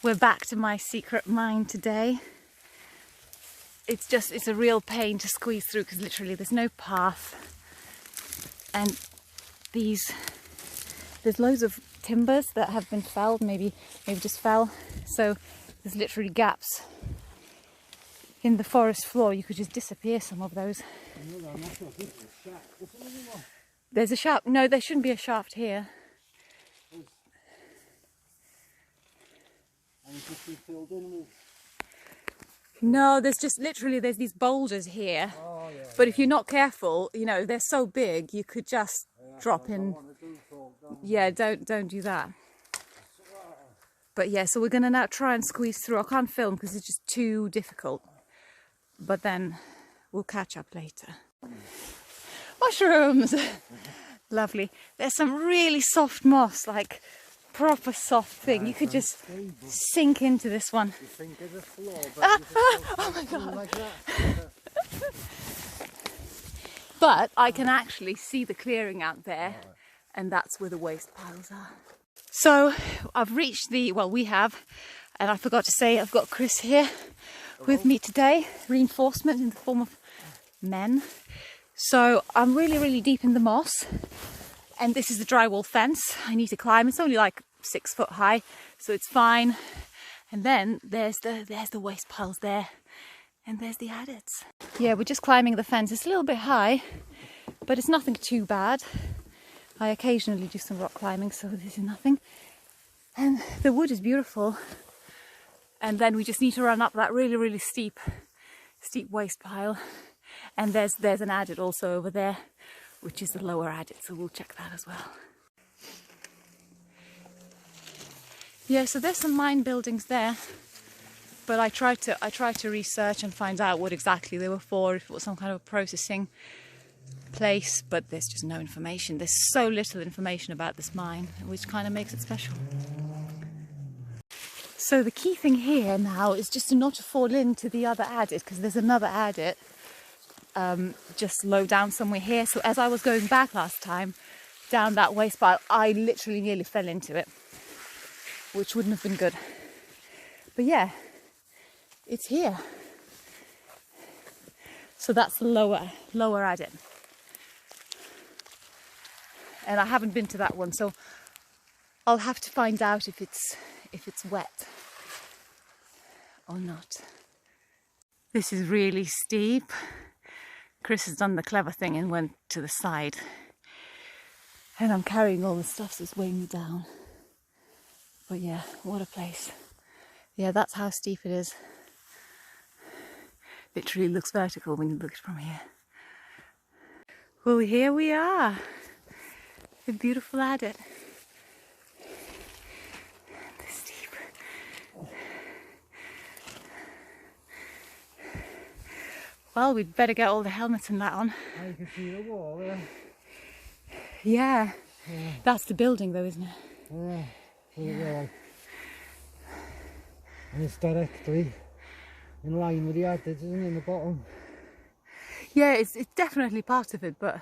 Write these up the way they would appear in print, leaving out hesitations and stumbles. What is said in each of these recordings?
We're back to my secret mine today. It's a real pain to squeeze through because literally there's no path. And there's loads of timbers that have been felled, maybe just fell. So there's literally gaps in the forest floor. You could just disappear some of those. There's a shaft. No, there shouldn't be a shaft here. No, there's just literally there's these boulders here. Oh, yeah, but if you're not careful, you know, they're so big you could just drop in. Yeah, don't do that. But yeah, so we're gonna now try and squeeze through. I can't film because it's just too difficult. But then we'll catch up later. Mushrooms! Lovely. There's some really soft moss, like proper soft thing. You could just sink into this one. You sink in the floor, but oh my god. like that. But I can actually see the clearing out there, and that's where the waste piles are. So I've reached we have, and I forgot to say, I've got Chris here with me today, reinforcement in the form of men. So I'm really, really deep in the moss. And this is the drywall fence I need to climb. It's only like 6 foot high, so it's fine. And then there's the waste piles there, and there's the adits. Yeah, we're just climbing the fence. It's a little bit high, but it's nothing too bad. I occasionally do some rock climbing, so this is nothing. And the wood is beautiful. And then we just need to run up that really, really steep waste pile. And there's an adit also over there, which is the lower adit, so we'll check that as well. Yeah, so there's some mine buildings there, but I tried to research and find out what exactly they were for, if it was some kind of a processing place, but there's just no information. There's so little information about this mine, which kind of makes it special. So the key thing here now is just not to fall into the other adit, because there's another adit just low down somewhere here. So as I was going back last time down that waste pile, I literally nearly fell into it, which wouldn't have been good. But yeah, it's here. So that's the lower adit. And I haven't been to that one, so I'll have to find out if it's wet or not. This is really steep. Chris has done the clever thing and went to the side. And I'm carrying all the stuff, so it's weighing me down. But yeah, what a place. Yeah, that's how steep it is. Literally looks vertical when you look at it from here. Well, here we are. The beautiful adit. The steep. Well, we'd better get all the helmets and that on. Oh, you can see the wall there. Yeah. That's the building though, isn't it? Yeah. Yeah. And it's directly in line with the adit, isn't it, in the bottom? Yeah, it's definitely part of it, but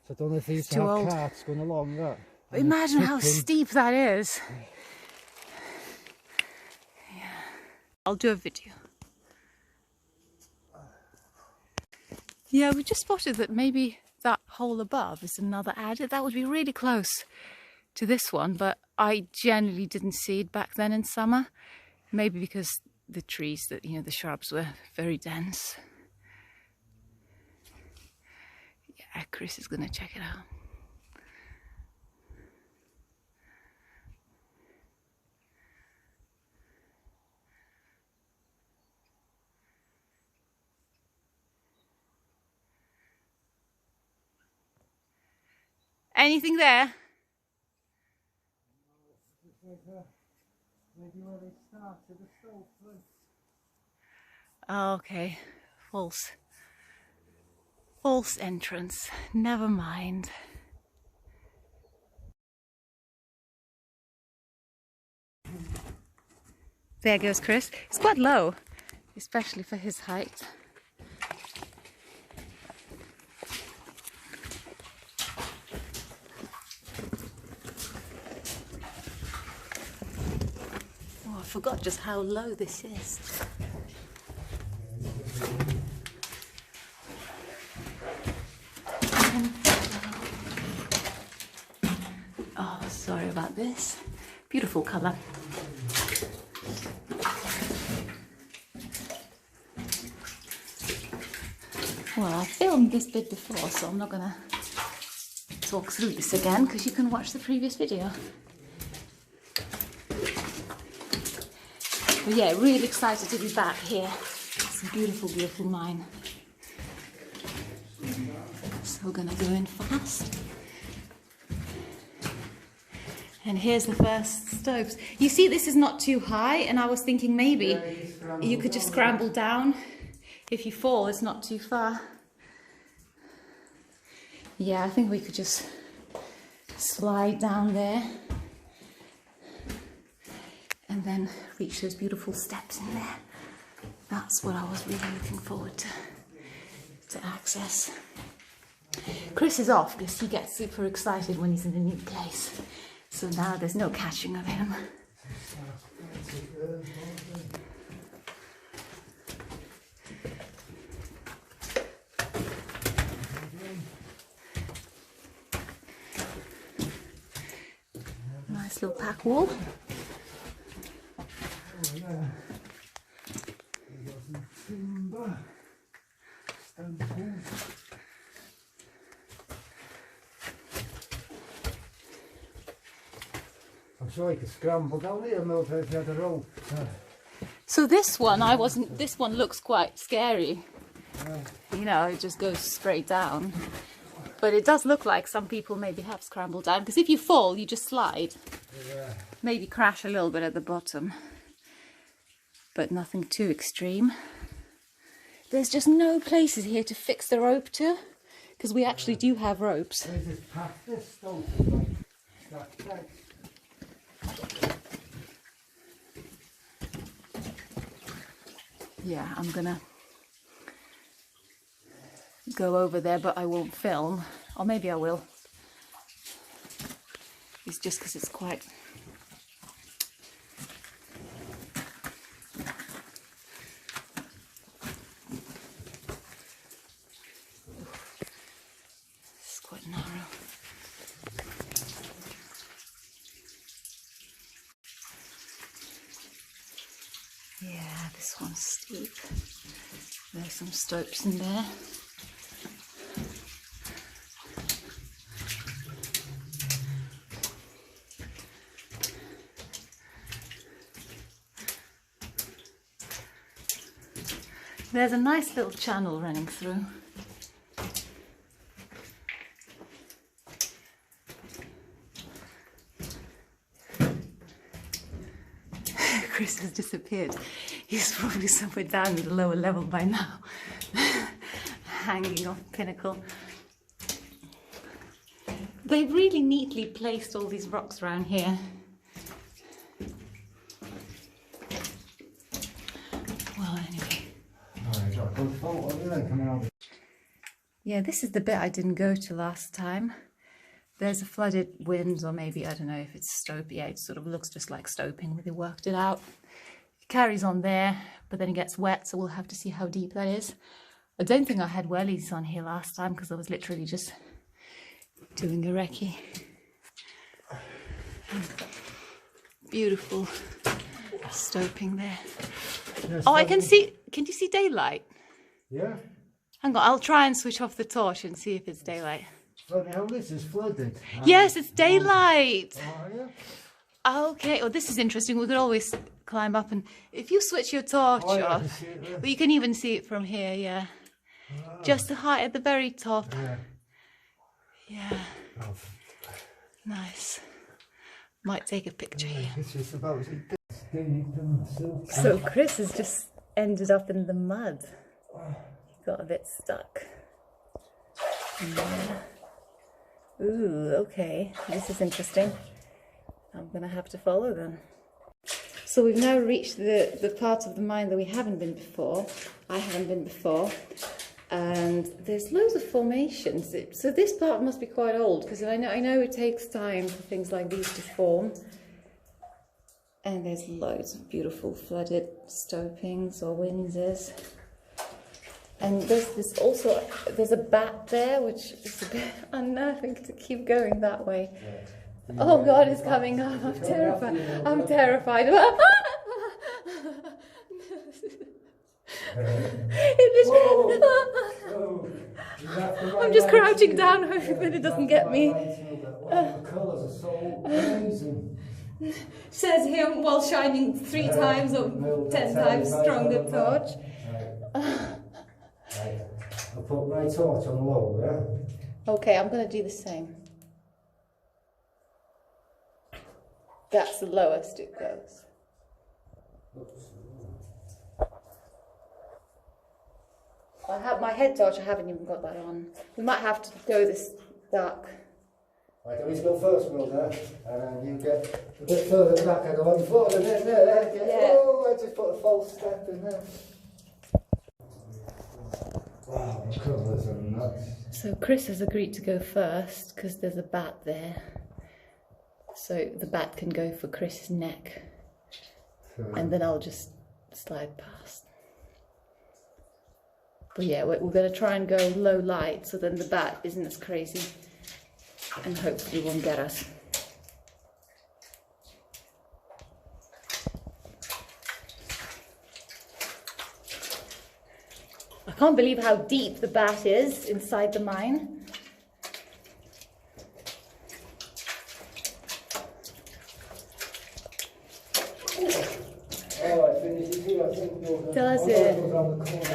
so I don't know if these have carts going along that. But imagine how steep that is. Yeah. I'll do a video. Yeah, we just spotted that maybe that hole above is another adit. That would be really close to this one, but I generally didn't see it back then in summer. Maybe because the trees, the shrubs were very dense. Yeah, Chris is going to check it out. Anything there? Maybe where they started the stove. Oh, okay. False entrance. Never mind. There goes Chris. It's quite low, especially for his height. forgot just how low this is. Oh, sorry about this. Beautiful colour. Well, I filmed this bit before, so I'm not going to talk through this again because you can watch the previous video. But yeah, really excited to be back here. It's a beautiful, beautiful mine. So we're going to go in fast. And here's the first stopes. You see, this is not too high, and I was thinking maybe you could just scramble down. If you fall, it's not too far. Yeah, I think we could just slide down there and then reach those beautiful steps in there. That's what I was really looking forward to access. Chris is off because he gets super excited when he's in a new place. So now there's no catching of him. Nice little pack wall. I'm sure I could scramble down here and if I had a rope. So this one, this one looks quite scary. You know, it just goes straight down. But it does look like some people maybe have scrambled down, because if you fall, you just slide. Yeah. Maybe crash a little bit at the bottom. But nothing too extreme. There's just no places here to fix the rope to, because we actually do have ropes. Yeah, I'm gonna go over there, but I won't film, or maybe I will. It's just because it's quite... It's quite narrow. Yeah, this one's steep. There's some stopes in there. There's a nice little channel running through. Chris has disappeared. He's probably somewhere down at the lower level by now, hanging off pinnacle. They've really neatly placed all these rocks around here. Well, anyway. Yeah, this is the bit I didn't go to last time. There's a flooded wind, or maybe, I don't know if it's stope. Yeah, it sort of looks just like stoping, but they worked it out. It carries on there, but then it gets wet, so we'll have to see how deep that is. I don't think I had wellies on here last time, because I was literally just doing a recce. Beautiful stoping there. Yes, oh, I can see, can you see daylight? Yeah. Hang on, I'll try and switch off the torch and see if it's daylight. Funny how this is flooded. Yes, it's daylight. Oh, yeah. Okay, well, this is interesting. We could always climb up, and if you switch your torch off, well, you can even see it from here, yeah. Oh. Just the height at the very top. Yeah. Yeah. Oh. Nice. Might take a picture here. It's just about so Chris has just ended up in the mud. He got a bit stuck. Yeah. Ooh, okay. This is interesting. I'm going to have to follow them. So we've now reached the part of the mine that we haven't been before. I haven't been before. And there's loads of formations. So this part must be quite old, because I know it takes time for things like these to form. And there's loads of beautiful flooded stopings or windsors. And there's a bat there, which is a bit unnerving to keep going that way. Oh God, it's coming up. I'm terrified. I'm terrified. I'm just crouching down, hoping that it doesn't get me. The colours are so amazing. Says him while shining 3 times or 10 times stronger torch. I'll put my torch on low, yeah? Okay, I'm going to do the same. That's the lowest it goes. I have my head torch, I haven't even got that on. We might have to go this dark. Right, I need to go first, Wilda, and then you get a bit further back. I go on forward and then there. Yeah. Oh, I just put a false step in there. Wow, the colours are nuts. So Chris has agreed to go first because there's a bat there. So the bat can go for Chris's neck. And then I'll just slide past. But yeah, we're going to try and go low light so then the bat isn't as crazy and hopefully won't get us. I can't believe how deep the bat is inside the mine. Does it?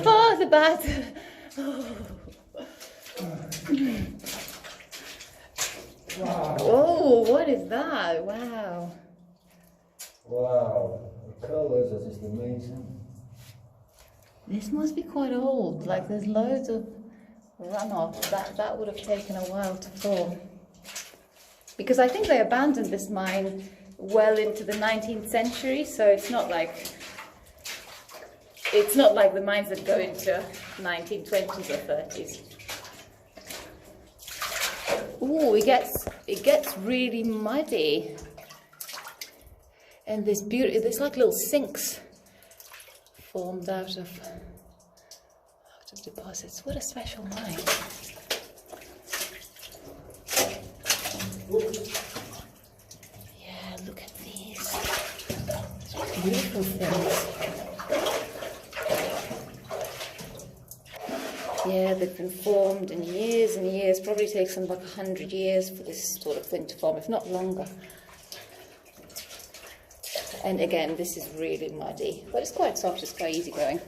Oh, the bat! Oh. Wow. Oh, what is that? Wow. Wow, the colours are just amazing. This must be quite old. Like there's loads of runoff. That would have taken a while to form. Because I think they abandoned this mine well into the 19th century, so it's not like the mines that go into 1920s or 30s. Ooh, it gets really muddy, and there's like little sinks formed out of deposits. What a special mine! Yeah, look at these beautiful things. Yeah, they've been formed in years and years. Probably takes them like 100 years for this sort of thing to form, if not longer. And again, this is really muddy, but it's quite soft, it's quite easy going.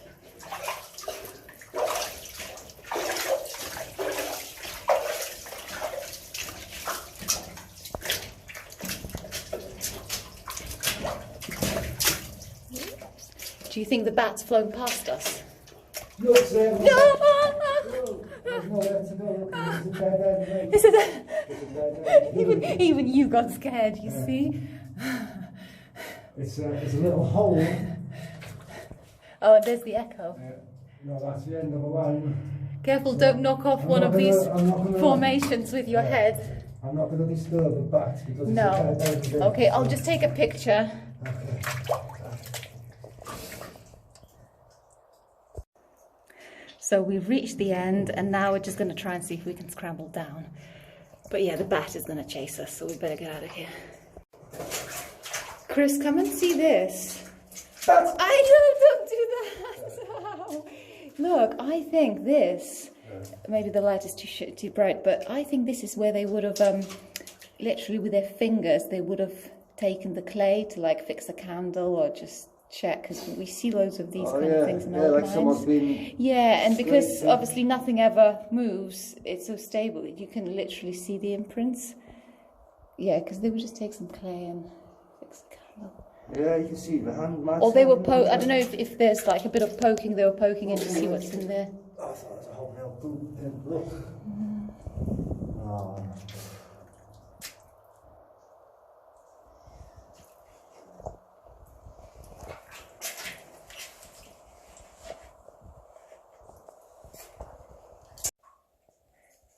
Do you think the bat's flown past us? Look, Sam. No! There's nowhere to go. It's a dead end. This is It's a dead end. even you got scared, you see? It's a little hole. Oh, there's the echo. No, that's the end of the line. Careful, don't knock off one of these formations with your head. I'm not going to disturb the bat because No. it's a dead end. Okay, I'll just take a picture. Okay. So we've reached the end, and now we're just going to try and see if we can scramble down. But yeah, the bat is going to chase us, so we better get out of here. Chris, come and see this. Don't do that. Look, I think this, maybe the light is too bright, but I think this is where they would have, literally with their fingers, they would have taken the clay to like fix a candle or just check, because we see loads of these kind of things in old like someone's mines. Yeah, and because obviously nothing ever moves, it's so stable, you can literally see the imprints. Yeah, because they would just take some clay and fix a candle. Yeah, you can see the hand marks. Or they were I don't know if there's like a bit of poking, they were poking in to see what's in there. Oh, I thought it was a whole boot. Look. Oh.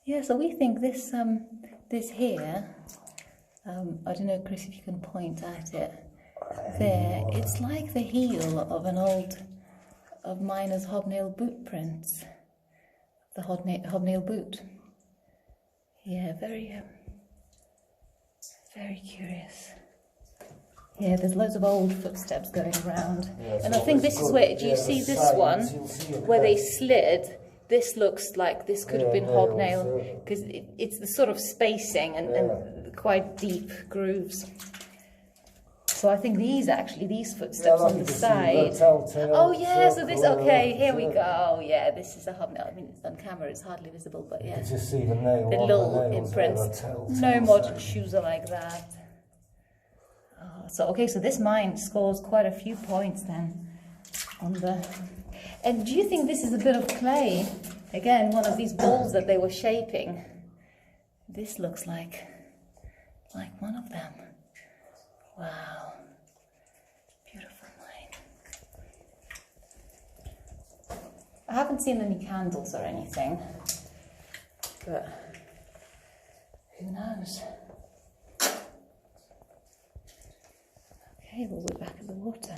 Yeah, so we think this here, I don't know, Chris, if you can point at it. there, it's like the heel of an of miner's hobnail boot prints. The hobnail boot. Yeah, very curious. Yeah, there's loads of old footsteps going around. Yeah, and I think this is where, do you see this one, where they slid? This looks like this could have been hobnail, because it's the sort of spacing and quite deep grooves. So I think these footsteps on the side. Oh yeah, so this, okay, here we go. Yeah, this is a hobnail. I mean, it's on camera, it's hardly visible, but yeah. You can just see the nail. The little imprints. No modern shoes are like that. Oh, so okay, so this mine scores quite a few points then on the. And do you think this is a bit of clay? Again, one of these balls that they were shaping. This looks like one of them. Wow. Beautiful mine. I haven't seen any candles or anything, but who knows? Okay, well, we're back at the water.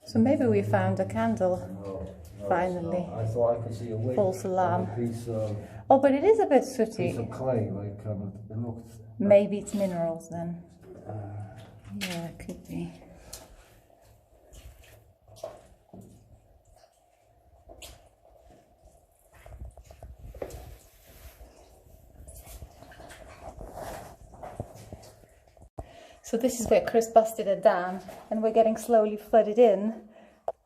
So maybe we found a candle, finally. I thought I could see a wick. False alarm. A piece of, oh, but it is a bit sooty. piece of clay, like it looked. Maybe it's minerals then. Yeah, it could be. So this is where Chris busted a dam, and we're getting slowly flooded in.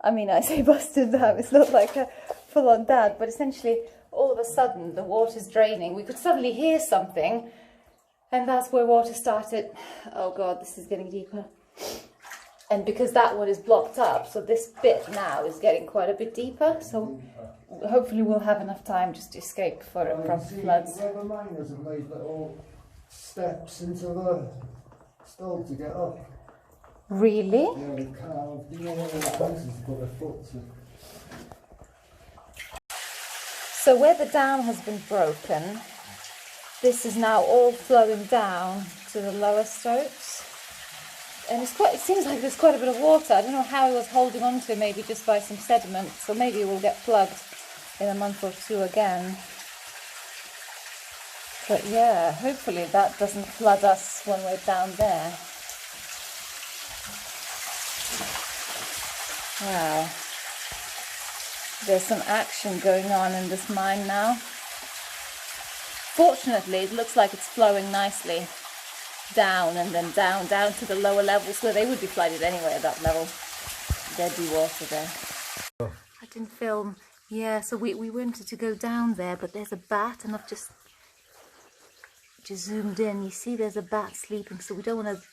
I mean, I say busted dam, it's not like a full-on dam, but essentially all of a sudden the water's draining. We could suddenly hear something, and that's where water started. Oh God, this is getting deeper. And because that one is blocked up, so this bit now is getting quite a bit deeper, so hopefully we'll have enough time just to escape from floods. The miners have made little steps into the stove to get up. Really? Yeah, they carved places to put their foot to. So where the dam has been broken, this is now all flowing down to the lower slopes. And it seems like there's quite a bit of water. I don't know how it was holding on to, maybe just by some sediment. So maybe it will get plugged in a month or two again. But yeah, hopefully that doesn't flood us when we're down there. Wow. There's some action going on in this mine now. Fortunately, it looks like it's flowing nicely down and then down to the lower levels where they would be flooded anyway at that level. There'd be water there. I didn't film. Yeah, so we wanted to go down there, but there's a bat, and I've just zoomed in. You see there's a bat sleeping, so we don't want to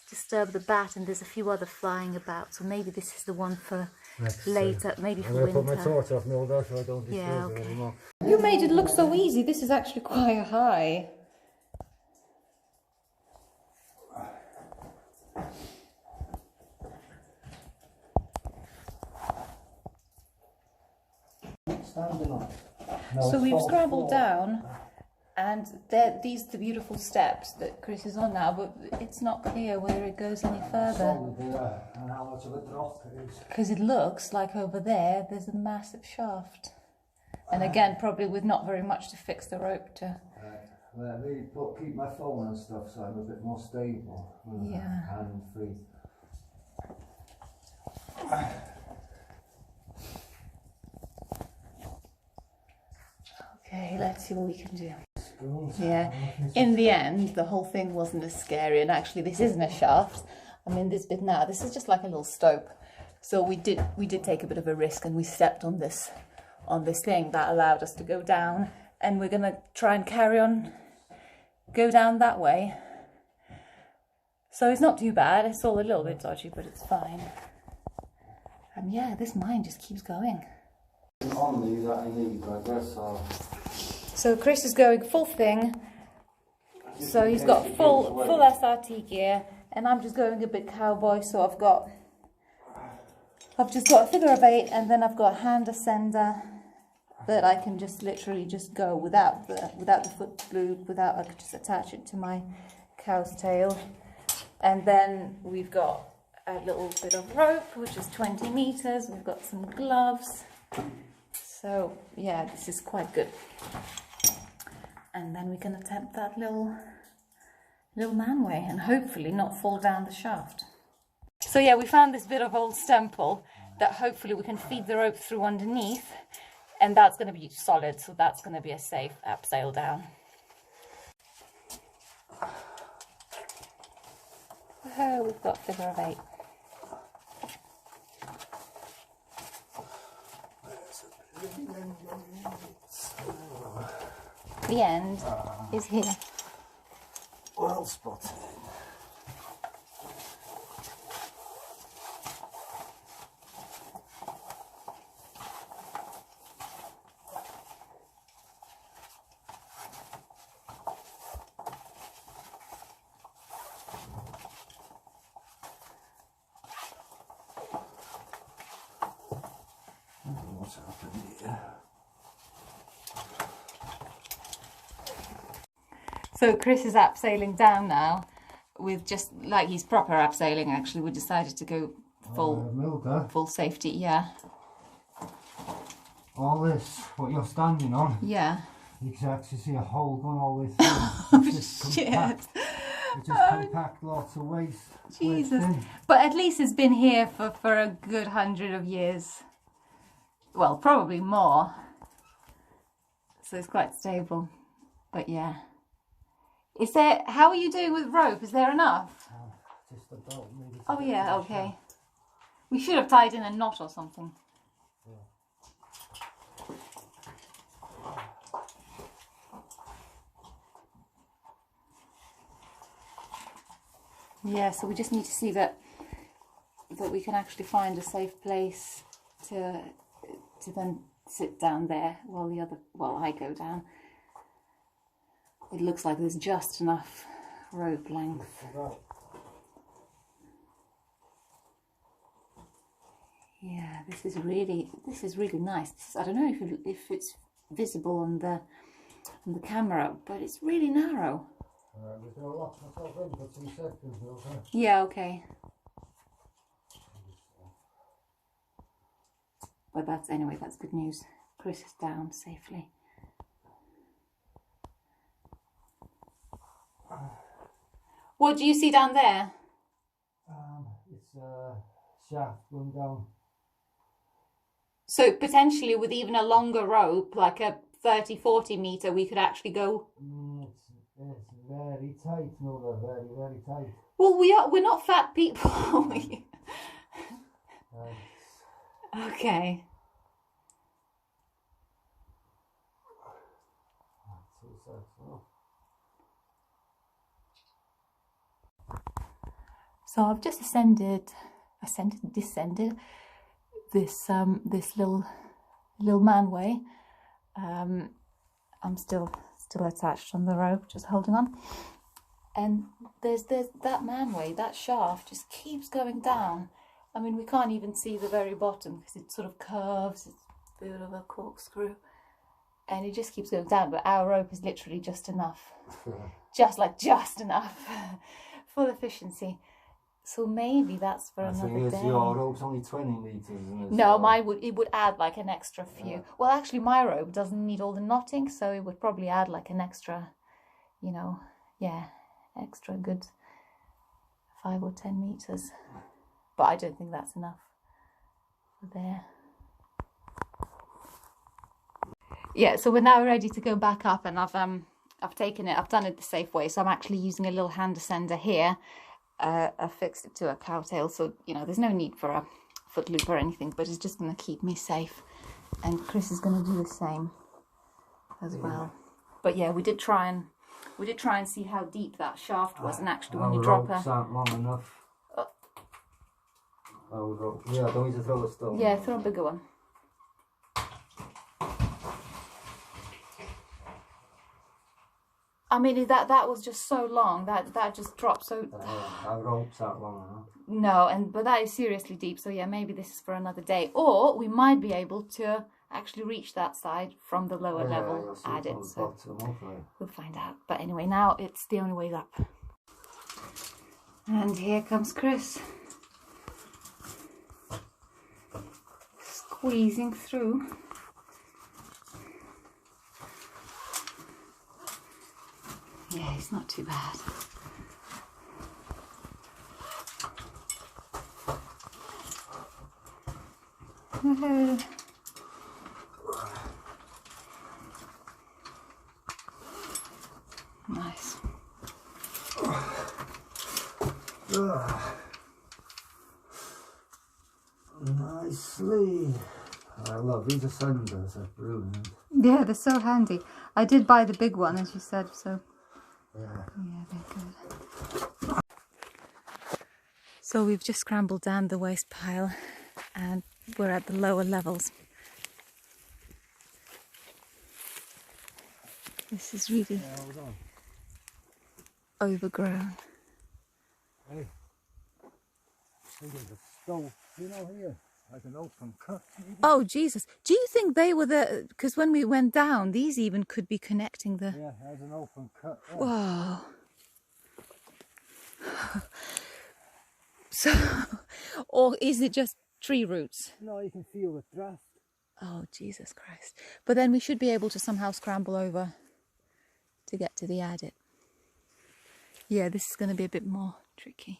disturb the bat, and there's a few other flying about, so maybe this is the one for later, maybe for winter. I'm going to put my torch off now though, so I don't disturb it anymore. You made it look so easy. This is actually quite high. Standing up. So we've scrambled down, and these are the beautiful steps that Chris is on now, but it's not clear whether it goes any further. And how much of a drop it is. Because it looks like over there's a massive shaft. And again, probably with not very much to fix the rope to. Let me keep my phone and stuff so I'm a bit more stable. Yeah. Hand free. Okay, let's see what we can do. Yeah, in the end, the whole thing wasn't as scary, and actually this isn't a shaft. I mean, this bit now, this is just like a little stope. So we did take a bit of a risk, and we stepped on this thing that allowed us to go down, and we're gonna try and carry on, go down that way. So it's not too bad. It's all a little bit dodgy, but it's fine. And yeah, this mine just keeps going. On these that I need, I guess. So Chris is going full thing. So he's got full SRT gear, and I'm just going a bit cowboy. So I've just got a figure of 8, and then I've got a hand ascender that I can just literally just go without the foot glue, I could just attach it to my cow's tail. And then we've got a little bit of rope, which is 20 meters. We've got some gloves. So yeah, this is quite good. And then we can attempt that little manway and hopefully not fall down the shaft. So yeah, we found this bit of old stemple that hopefully we can feed the rope through underneath, and that's going to be solid, so that's going to be a safe abseil down. Oh, we've got figure of 8. The end is here. Well spotted. What's happened here? So Chris is abseiling down now, with just like he's proper abseiling. Actually, we decided to go full safety. Yeah. All this, what you're standing on, Yeah. you can actually see a hole going all the way through. It's just Shit. compact. It's just compact, lots of waste. Jesus. But at least it's been here for a good 100 of years. Well, probably more. So it's quite stable. But yeah. Is there, how are you doing with rope? Is there enough? Just about maybe. Oh yeah, okay. We should have tied in a knot or something. Yeah, so we just need to see that we can actually find a safe place to then sit down there while I go down. It looks like there's just enough rope length. Yeah, this is really nice. I don't know if it's visible on the camera, but it's really narrow. Yeah, okay. But that's good news. Chris is down safely. What do you see down there? It's a shaft going down. So potentially with even a longer rope, like a 30-40 meter, we could actually go. It's very tight, no, they're very, very tight. Well, we're not fat people, are we? Okay. So I've just descended this little manway. I'm still attached on the rope, just holding on. And there's that manway, that shaft just keeps going down. I mean, we can't even see the very bottom because it sort of curves. It's a bit of a corkscrew, and it just keeps going down. But our rope is literally just enough, just enough for efficiency. So maybe that's for another day. Your rope's only 20 meters, isn't it? No, it would add like an extra few. Yeah. Well, actually, my rope doesn't need all the knotting, so it would probably add like an extra, extra good 5 or 10 meters. But I don't think that's enough for there. Yeah, so we're now ready to go back up, and I've done it the safe way. So I'm actually using a little hand descender here. I fixed it to a cowtail, so there's no need for a foot loop or anything, but it's just going to keep me safe. And Chris is going to do the same as well. But yeah, we did try and see how deep that shaft was, and actually when you drop a long enough. Yeah, I don't need to throw a stone. Yeah, throw a bigger one. I mean, that was just so long that just dropped so. Our rope's that long, huh? No, but that is seriously deep. So yeah, maybe this is for another day, or we might be able to actually reach that side from the lower level. Add it. So we'll find out. But anyway, now it's the only way up. And here comes Chris. Squeezing through. Yeah, it's not too bad. Nice. Nicely. I love these ascenders, they're brilliant. Yeah, they're so handy. I did buy the big one, as you said, so Yeah. yeah, they're good. So we've just scrambled down the waste pile and we're at the lower levels. This is really overgrown. Hey, there's a stove, you know, here, like an open cut. Oh, Jesus. Do you think they were the... Because when we went down, these even could be connecting the... Yeah, there's an open cut. Yeah. Whoa. So, or is it just tree roots? No, you can feel the draft. Oh, Jesus Christ. But then we should be able to somehow scramble over to get to the adit. Yeah, this is going to be a bit more tricky.